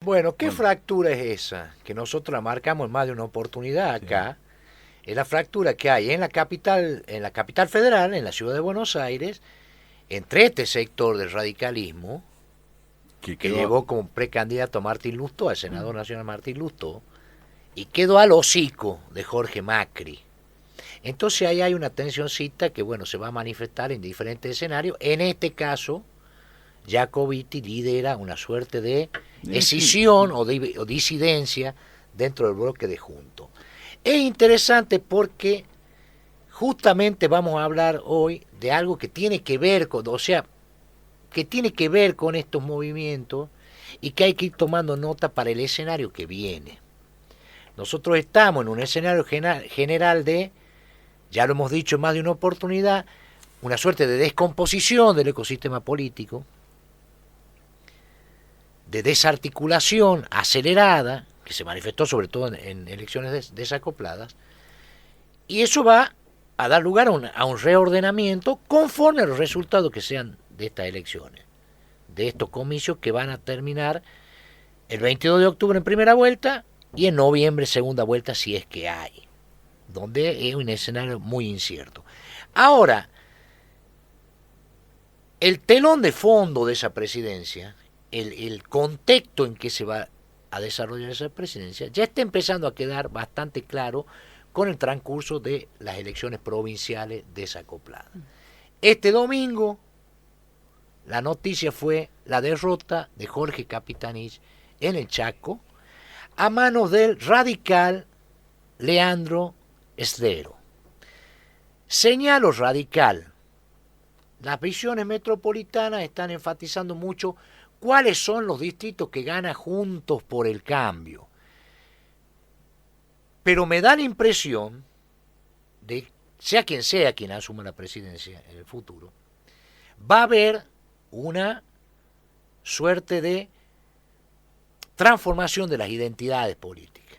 Bueno, ¿qué Bueno, fractura es esa? Que nosotros la marcamos en más de una oportunidad sí. acá. Es la fractura que hay en la capital federal, en la ciudad de Buenos Aires, entre este sector del radicalismo, Que que quedó. llevó como precandidato a Martín Lustó, al senador nacional Martín Lustó, y quedó al hocico de Jorge Macri. Entonces ahí hay una tensioncita que, bueno, se va a manifestar en diferentes escenarios. En este caso, Jacobiti lidera una suerte de Sí, escisión o disidencia dentro del bloque de Juntos. Es interesante porque justamente vamos a hablar hoy de algo que tiene que ver con, o sea, que tiene que ver con estos movimientos y que hay que ir tomando nota para el escenario que viene. Nosotros estamos en un escenario general de, ya lo hemos dicho en más de una oportunidad, una suerte de descomposición del ecosistema político, de desarticulación acelerada, que se manifestó sobre todo en elecciones desacopladas, y eso va a dar lugar a un reordenamiento conforme a los resultados que sean de estas elecciones, de estos comicios que van a terminar el 22 de octubre en primera vuelta y en noviembre segunda vuelta si es que hay, donde es un escenario muy incierto. Ahora, el telón de fondo de esa presidencia, el contexto en que se va a desarrollar esa presidencia, ya está empezando a quedar bastante claro con el transcurso de las elecciones provinciales desacopladas. Este domingo la noticia fue la derrota de Jorge Capitanich en el Chaco a manos del radical Leandro Esdero. Señalo radical. Las visiones metropolitanas están enfatizando mucho cuáles son los distritos que gana Juntos por el Cambio. Pero me da la impresión de, sea quien asuma la presidencia en el futuro, va a haber una suerte de transformación de las identidades políticas.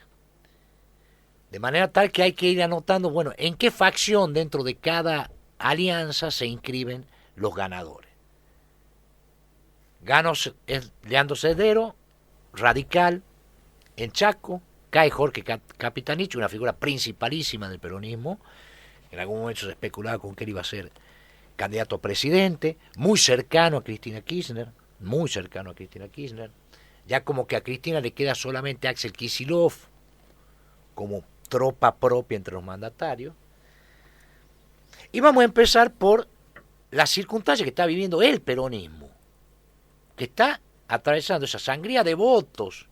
De manera tal que hay que ir anotando, bueno, en qué facción dentro de cada alianza se inscriben los ganadores. Gano Leandro Cedero, radical, en Chaco, cae Jorge Capitanich, una figura principalísima del peronismo. En algún momento se especulaba con que él iba a ser candidato a presidente, muy cercano a Cristina Kirchner, muy cercano a Cristina Kirchner. Ya como que a Cristina le queda solamente Axel Kicillof como tropa propia entre los mandatarios. Y vamos a empezar por las circunstancias que está viviendo el peronismo, que está atravesando esa sangría de votos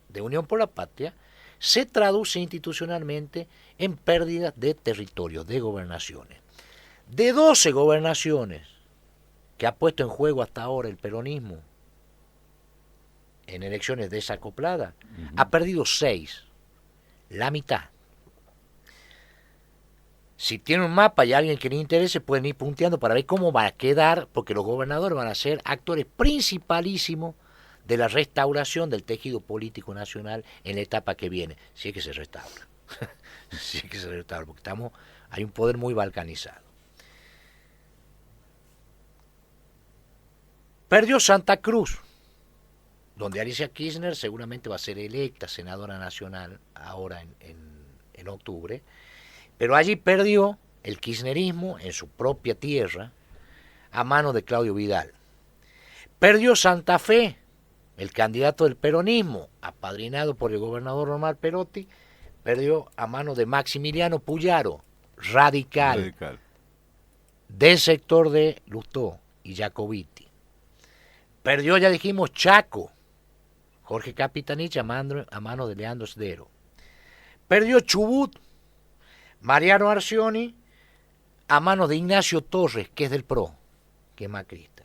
de Unión por la Patria, se traduce institucionalmente en pérdidas de territorios, de gobernaciones. De 12 gobernaciones que ha puesto en juego hasta ahora el peronismo en elecciones desacopladas, ha perdido 6, la mitad. Si tiene un mapa y alguien que le interese, pueden ir punteando para ver cómo va a quedar, porque los gobernadores van a ser actores principalísimos de la restauración del tejido político nacional en la etapa que viene, si es que se restaura. Si es que se restaura, porque hay un poder muy balcanizado. Perdió Santa Cruz, donde Alicia Kirchner seguramente va a ser electa senadora nacional ahora en octubre, pero allí perdió el kirchnerismo en su propia tierra a manos de Claudio Vidal. Perdió Santa Fe, el candidato del peronismo, apadrinado por el gobernador Omar Perotti, perdió a manos de Maximiliano Puyaro, radical, Radical. del sector de Lustó y Jacobiti. Perdió, ya dijimos, Chaco, Jorge Capitanich a manos de Leandro Sdero. Perdió Chubut, Mariano Arcioni a manos de Ignacio Torres, que es del PRO, que es macrista.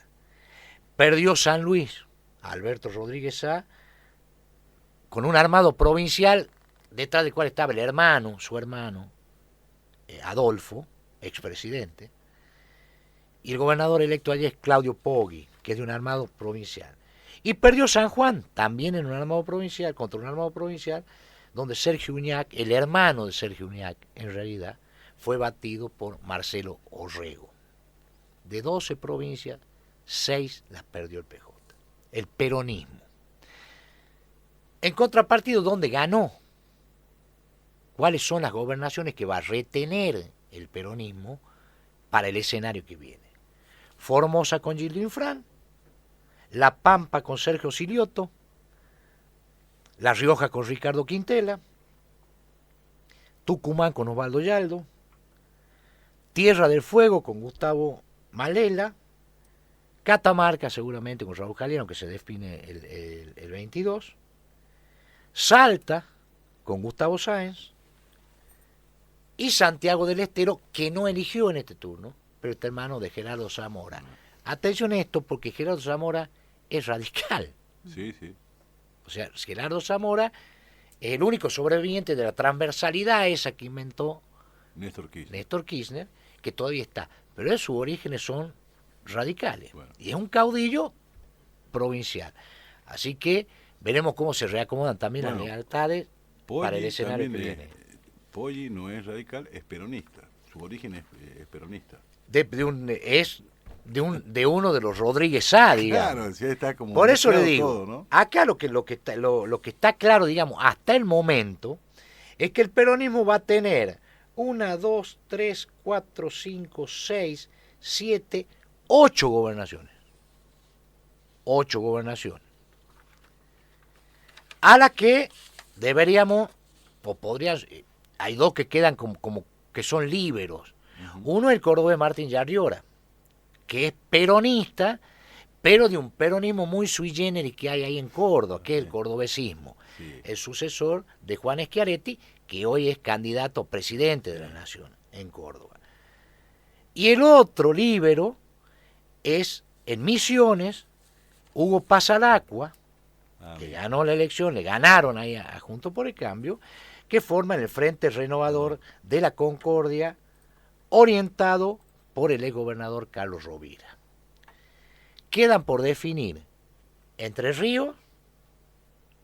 Perdió San Luis, Alberto Rodríguez Sá, con un armado provincial detrás del cual estaba el hermano, su hermano, Adolfo, expresidente, y el gobernador electo allí es Claudio Poggi, que es de un armado provincial. Y perdió San Juan, también en un armado provincial, contra un armado provincial, donde Sergio Uñac, el hermano de Sergio Uñac, en realidad, fue batido por Marcelo Orrego. De 12 provincias, 6 las perdió el PJ, el peronismo. En contrapartida, ¿dónde ganó? ¿Cuáles son las gobernaciones que va a retener el peronismo para el escenario que viene? Formosa con Gildo Infran, La Pampa con Sergio Silioto, La Rioja con Ricardo Quintela, Tucumán con Osvaldo Yaldo, Tierra del Fuego con Gustavo Malela, Catamarca seguramente con Raúl Caliano, que se define el 22, Salta con Gustavo Sáenz, y Santiago del Estero, que no eligió en este turno, pero está en manos de Gerardo Zamora. Atención a esto, porque Gerardo Zamora es radical. Sí, sí. O sea, Gerardo Zamora es el único sobreviviente de la transversalidad esa que inventó Néstor Kirchner, que todavía está. Pero sus orígenes son radicales. Bueno. Y es un caudillo provincial. Así que veremos cómo se reacomodan también las lealtades para el escenario que viene. Poggi no es radical, es peronista. Su origen es peronista. De uno de los Rodríguez Sá, digamos. Claro, sí, está como por eso le digo, todo, ¿no? acá lo que está claro, digamos, hasta el momento, es que el peronismo va a tener 1, 2, 3, 4, 5, 6, 7, 8 gobernaciones. 8 gobernaciones. A las que deberíamos, o podríamos, hay 2 que quedan como que son líberos. Uno es el cordobés Martín Yarriora, que es peronista, pero de un peronismo muy sui generis que hay ahí en Córdoba, que es el cordobesismo. Sí. El sucesor de Juan Schiaretti, que hoy es candidato a presidente de la Nación en Córdoba. Y el otro líbero es, en Misiones, Hugo Pasalacqua, que ganó la elección, le ganaron ahí a Juntos por el Cambio, que forman el Frente Renovador de la Concordia, orientado por el exgobernador Carlos Rovira. Quedan por definir Entre Ríos,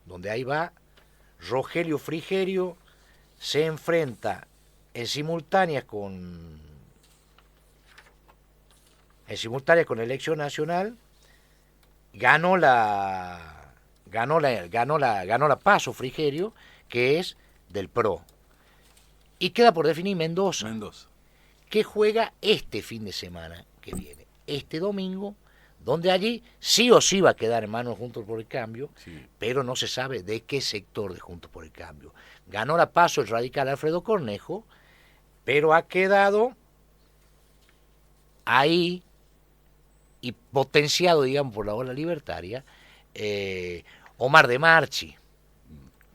donde ahí va Rogelio Frigerio, se enfrenta en simultánea con Elección Nacional, ganó la Paso Frigerio, que es del PRO. Y queda por definir Mendoza. Que juega este fin de semana que viene, este domingo, donde allí sí o sí va a quedar en manos de Juntos por el Cambio, sí, pero no se sabe de qué sector de Juntos por el Cambio. Ganó la Paso el radical Alfredo Cornejo, pero ha quedado ahí y potenciado, digamos, por la ola libertaria, Omar de Marchi,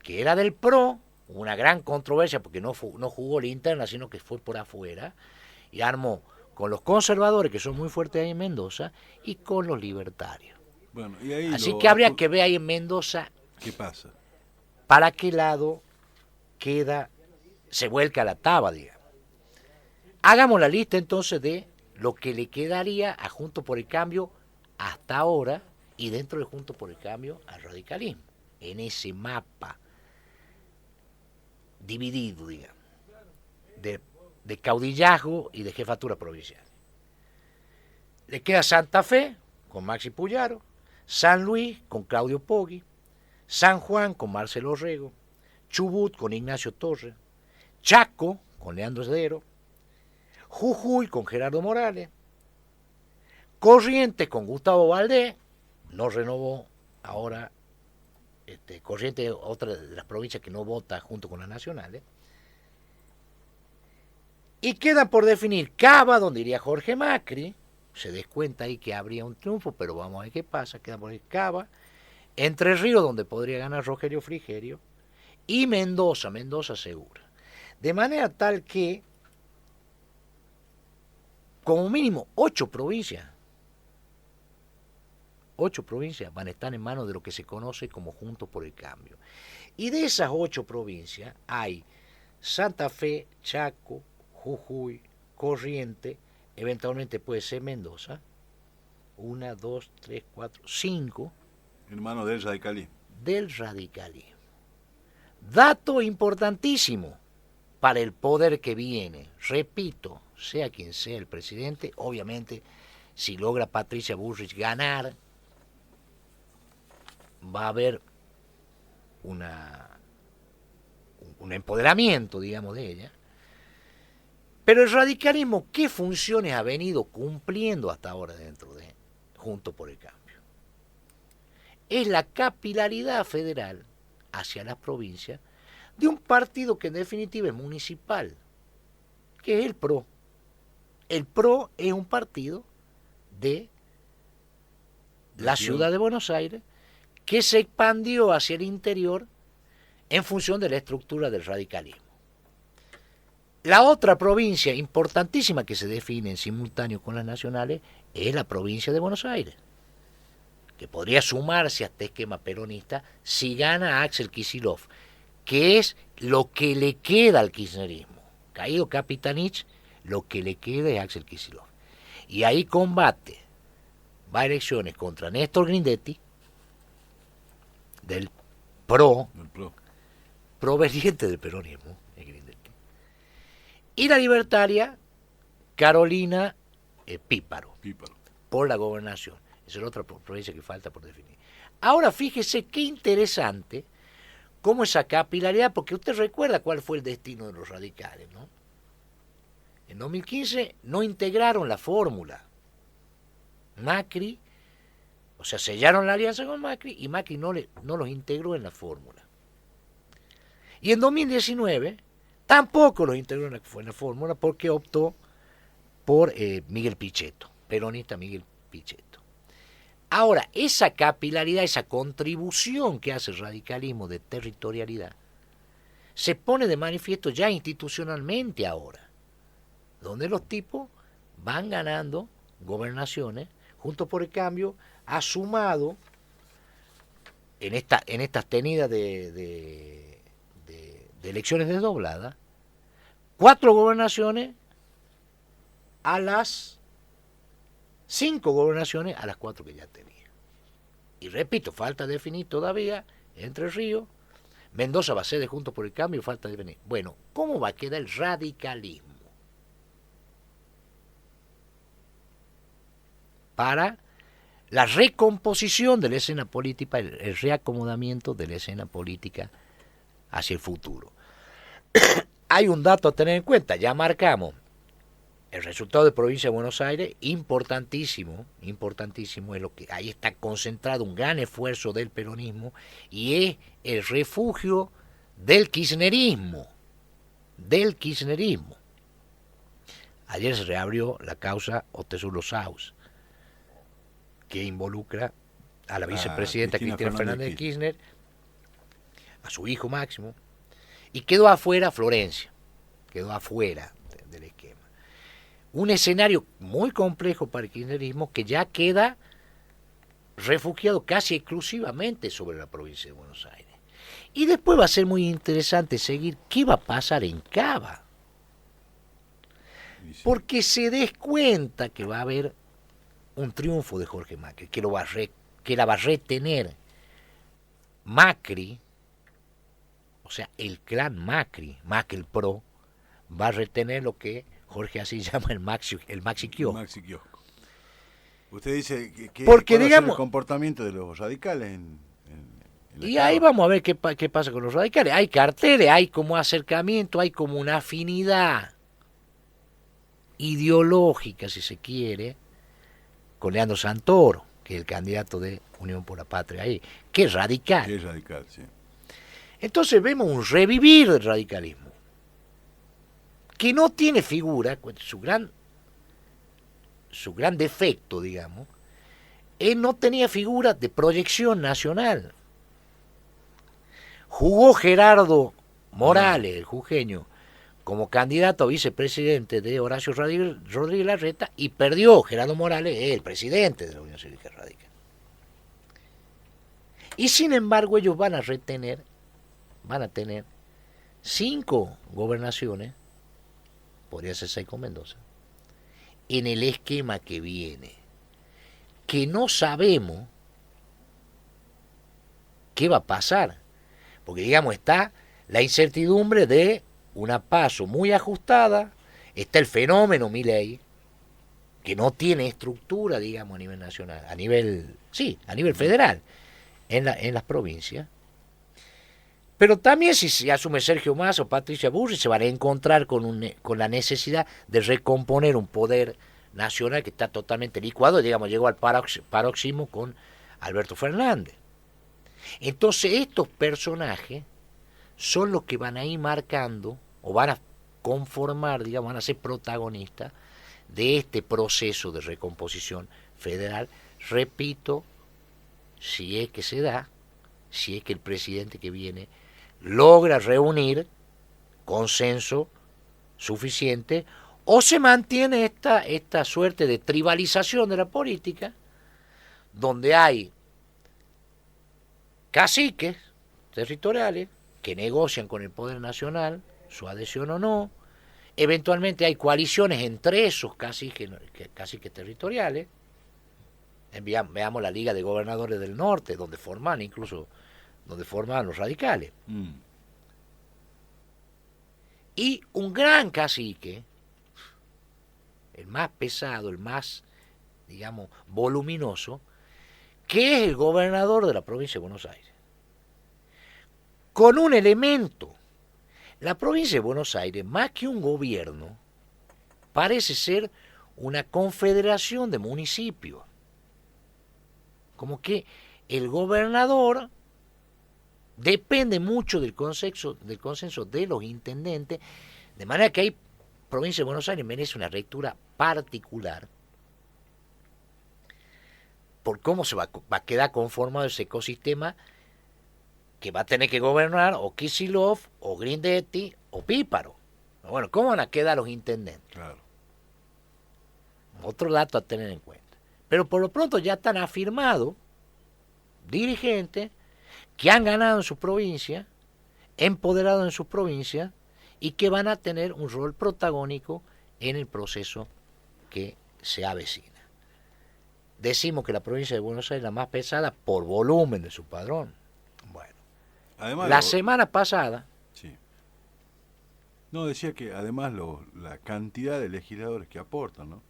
que era del PRO, una gran controversia porque no jugó la interna, sino que fue por afuera, y armó con los conservadores, que son muy fuertes ahí en Mendoza, y con los libertarios. Bueno, y ahí así que habría que ver ahí en Mendoza qué pasa, para qué lado se vuelca la taba, digamos. Hagamos la lista entonces de lo que le quedaría a Juntos por el Cambio hasta ahora, y dentro de Juntos por el Cambio al radicalismo, en ese mapa dividido, digamos, de caudillazgo y de jefatura provincial. Le queda Santa Fe con Maxi Puyaro, San Luis con Claudio Poggi, San Juan con Marcelo Orrego, Chubut con Ignacio Torres, Chaco con Leandro Esdero, Jujuy con Gerardo Morales, Corrientes con Gustavo Valdés, no renovó ahora, Corrientes, otra de las provincias que no vota junto con las nacionales. Y queda por definir Cava, donde iría Jorge Macri, se descuenta ahí que habría un triunfo, pero vamos a ver qué pasa, queda por ahí Cava, Entre Ríos, donde podría ganar Rogelio Frigerio, y Mendoza segura. De manera tal que, como mínimo, 8 provincias van a estar en manos de lo que se conoce como Juntos por el Cambio. Y de esas 8 provincias hay Santa Fe, Chaco, Jujuy, Corrientes, eventualmente puede ser Mendoza, 1, 2, 3, 4, 5. Hermano del radicalismo. Del radicalismo. Dato importantísimo para el poder que viene. Repito, sea quien sea el presidente, obviamente, si logra Patricia Bullrich ganar, va a haber un empoderamiento, digamos, de ella. Pero el radicalismo, ¿qué funciones ha venido cumpliendo hasta ahora dentro de Juntos por el Cambio? Es la capilaridad federal hacia las provincias de un partido que en definitiva es municipal, que es el PRO. El PRO es un partido de la ciudad de Buenos Aires que se expandió hacia el interior en función de la estructura del radicalismo. La otra provincia importantísima que se define en simultáneo con las nacionales es la provincia de Buenos Aires, que podría sumarse a este esquema peronista si gana Axel Kicillof, que es lo que le queda al kirchnerismo. Caído Capitanich, lo que le queda es Axel Kicillof. Y ahí combate, va a elecciones contra Néstor Grindetti, del PRO, proveniente del peronismo, Grindetti, y la libertaria Carolina Píparo, por la gobernación. Esa es la otra provincia que falta por definir. Ahora fíjese qué interesante cómo esa capilaridad, porque usted recuerda cuál fue el destino de los radicales, ¿no? En 2015 no integraron la fórmula. Macri, o sea, sellaron la alianza con Macri y Macri no los integró en la fórmula. Y en 2019 tampoco los integró en la fórmula porque optó por Miguel Pichetto, peronista Miguel Pichetto. Ahora, esa capilaridad, esa contribución que hace el radicalismo de territorialidad, se pone de manifiesto ya institucionalmente ahora, donde los tipos van ganando gobernaciones. Juntos por el Cambio ha sumado en estas tenidas de elecciones desdobladas 4 gobernaciones a las 5 gobernaciones a las 4 que ya tenía. Y repito, falta definir todavía Entre Ríos, Mendoza va a ser de Juntos por el Cambio, falta definir. Bueno, ¿cómo va a quedar el radicalismo para la recomposición de la escena política, el reacomodamiento de la escena política hacia el futuro? Hay un dato a tener en cuenta, ya marcamos el resultado de Provincia de Buenos Aires, importantísimo, es lo que ahí está concentrado un gran esfuerzo del peronismo y es el refugio del kirchnerismo, Ayer se reabrió la causa Otezulo Saus, que involucra a la vicepresidenta Cristina Fernández de Kirchner, a su hijo Máximo, y quedó afuera Florencia, del esquema. Un escenario muy complejo para el kirchnerismo que ya queda refugiado casi exclusivamente sobre la provincia de Buenos Aires. Y después va a ser muy interesante seguir qué va a pasar en Cava. Porque se descuenta que va a haber un triunfo de Jorge Macri, que la va a retener Macri, o sea, el clan Macri, más que el PRO, va a retener lo que Jorge así llama el maxi kiosco. Usted dice que porque puede digamos ser el comportamiento de los radicales en y ahí vamos a ver qué pasa con los radicales. Hay carteles, hay como acercamiento, hay como una afinidad ideológica, si se quiere, con Leandro Santoro, que es el candidato de Unión por la Patria ahí, que es radical. Que es radical, sí. Entonces vemos un revivir del radicalismo, que no tiene figura, su gran defecto, digamos, él no tenía figura de proyección nacional. Jugó Gerardo Morales, el jujeño, como candidato a vicepresidente de Horacio Rodríguez Larreta y perdió. Gerardo Morales, el presidente de la Unión Cívica Radical. Y sin embargo ellos van a tener 5 gobernaciones, podría ser 6 con Mendoza, en el esquema que viene, que no sabemos qué va a pasar, porque digamos está la incertidumbre de una PASO muy ajustada, está el fenómeno Milei, que no tiene estructura, digamos, a nivel nacional, a nivel federal, en las provincias. Pero también si se asume Sergio Massa o Patricia Bullrich se van a encontrar con la necesidad de recomponer un poder nacional que está totalmente licuado, digamos, llegó al paroxismo con Alberto Fernández. Entonces estos personajes son los que van a ir marcando o van a conformar, digamos, van a ser protagonistas de este proceso de recomposición federal. Repito, si es que se da, si es que el presidente que viene logra reunir consenso suficiente o se mantiene esta suerte de tribalización de la política donde hay caciques territoriales que negocian con el poder nacional su adhesión o no, eventualmente hay coaliciones entre esos caciques territoriales. Veamos la Liga de Gobernadores del Norte, donde forman los radicales. Y un gran cacique, el más pesado, el más, digamos, voluminoso, que es el gobernador de la provincia de Buenos Aires. Con un elemento, la provincia de Buenos Aires, más que un gobierno, parece ser una confederación de municipios. Como que el gobernador depende mucho del consenso de los intendentes, de manera que hay provincia de Buenos Aires merece una lectura particular por cómo se va a quedar conformado ese ecosistema que va a tener que gobernar o Kicillof, o Grindetti, o Píparo. Bueno, ¿cómo van a quedar los intendentes? Claro. Otro dato a tener en cuenta. Pero por lo pronto ya están afirmados dirigentes que han ganado en su provincia, empoderados en su provincia, y que van a tener un rol protagónico en el proceso que se avecina. Decimos que la provincia de Buenos Aires es la más pesada por volumen de su padrón. Bueno, además, la semana pasada... Sí. No, decía que además la cantidad de legisladores que aportan, ¿no?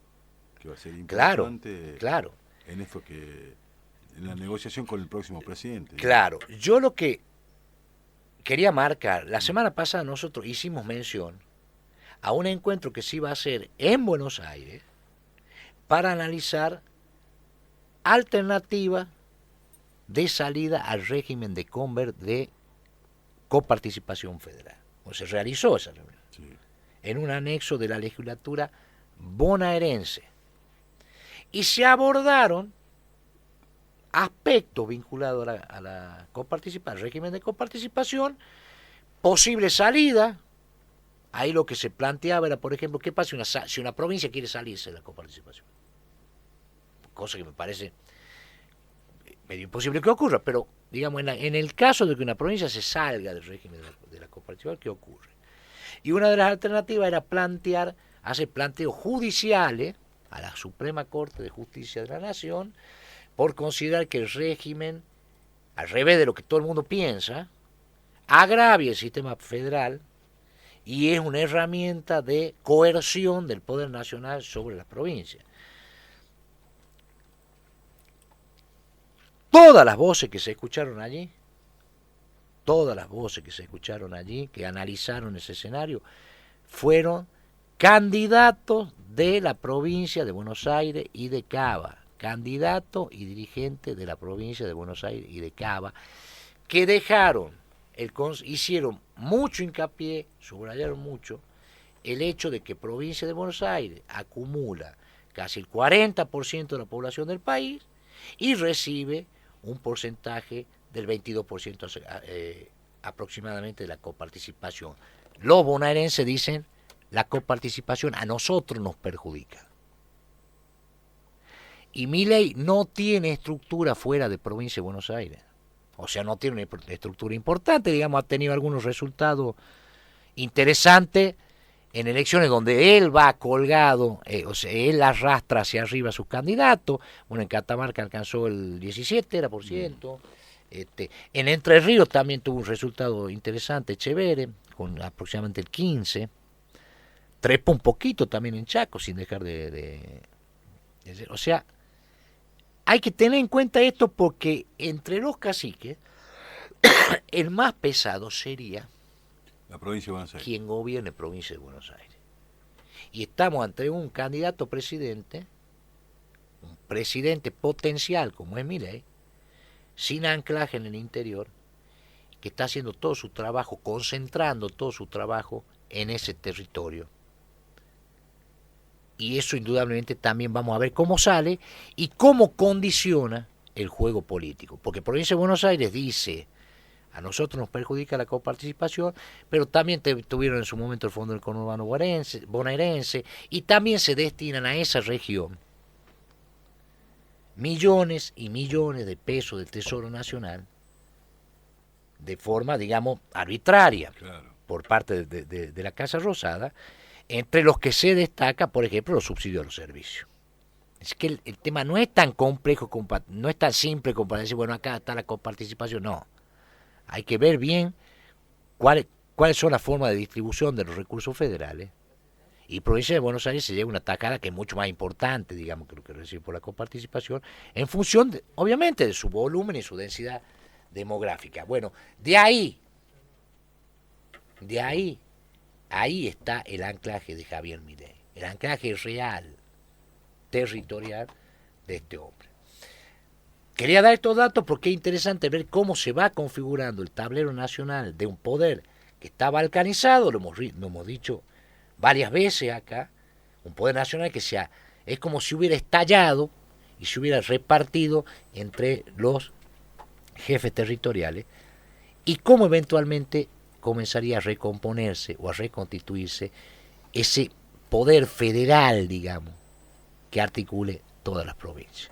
Que va a ser importante claro. En esto en la negociación con el próximo presidente. Claro, yo lo que quería marcar, la semana pasada nosotros hicimos mención a un encuentro que se iba a hacer en Buenos Aires para analizar alternativas de salida al régimen de coparticipación federal. O se realizó esa reunión en un anexo de la legislatura bonaerense. Y se abordaron aspectos vinculados a la coparticipación, al régimen de coparticipación, posible salida. Ahí lo que se planteaba era, por ejemplo, ¿qué pasa si una provincia quiere salirse de la coparticipación? Cosa que me parece medio imposible que ocurra, pero digamos, en el caso de que una provincia se salga del régimen de la coparticipación, ¿qué ocurre? Y una de las alternativas era hacer planteos judiciales a la Suprema Corte de Justicia de la Nación por considerar que el régimen, al revés de lo que todo el mundo piensa, agravia el sistema federal y es una herramienta de coerción del poder nacional sobre las provincias. Todas las voces que se escucharon allí, que analizaron ese escenario, fueron candidatos de la provincia de Buenos Aires y de Cava, candidatos y dirigentes de la provincia de Buenos Aires y de Cava, que hicieron mucho hincapié, subrayaron mucho, el hecho de que provincia de Buenos Aires acumula casi el 40% de la población del país y recibe un porcentaje del 22% aproximadamente de la coparticipación. Los bonaerenses dicen, la coparticipación a nosotros nos perjudica. Y Milei no tiene estructura fuera de provincia de Buenos Aires. O sea, no tiene una estructura importante, digamos, ha tenido algunos resultados interesantes en elecciones donde él va colgado, o sea, él arrastra hacia arriba a sus candidatos. Bueno, en Catamarca alcanzó el 17%. En Entre Ríos también tuvo un resultado interesante, chévere, con aproximadamente el 15%. Trepa un poquito también en Chaco, sin dejar o sea, hay que tener en cuenta esto porque entre los caciques el más pesado sería La provincia de Buenos Aires. quien gobierne provincia de Buenos Aires. Y estamos ante un candidato presidente, un presidente potencial como es Milei, sin anclaje en el interior, que está haciendo todo su trabajo, concentrando todo su trabajo en ese territorio. Y eso indudablemente también vamos a ver cómo sale y cómo condiciona el juego político. Porque Provincia de Buenos Aires dice, a nosotros nos perjudica la coparticipación, pero también tuvieron en su momento el Fondo del Conurbano bonaerense y también se destinan a esa región millones y millones de pesos del Tesoro Nacional de forma, digamos, arbitraria, Claro. por parte de la Casa Rosada, entre los que se destaca, por ejemplo, los subsidios a los servicios. Es que el tema no es tan complejo, no es tan simple como para decir, bueno, acá está la coparticipación, no. Hay que ver bien cuáles son las formas de distribución de los recursos federales. Y Provincia de Buenos Aires se lleva una tajada que es mucho más importante, digamos, que lo que recibe por la coparticipación, en función, obviamente, de su volumen y su densidad demográfica. Bueno, ahí está el anclaje de Javier Milei, el anclaje real, territorial de este hombre. Quería dar estos datos porque es interesante ver cómo se va configurando el tablero nacional de un poder que está balcanizado, lo hemos dicho varias veces acá, un poder nacional que es como si hubiera estallado y se hubiera repartido entre los jefes territoriales, y cómo eventualmente comenzaría a recomponerse o a reconstituirse ese poder federal, digamos, que articule todas las provincias.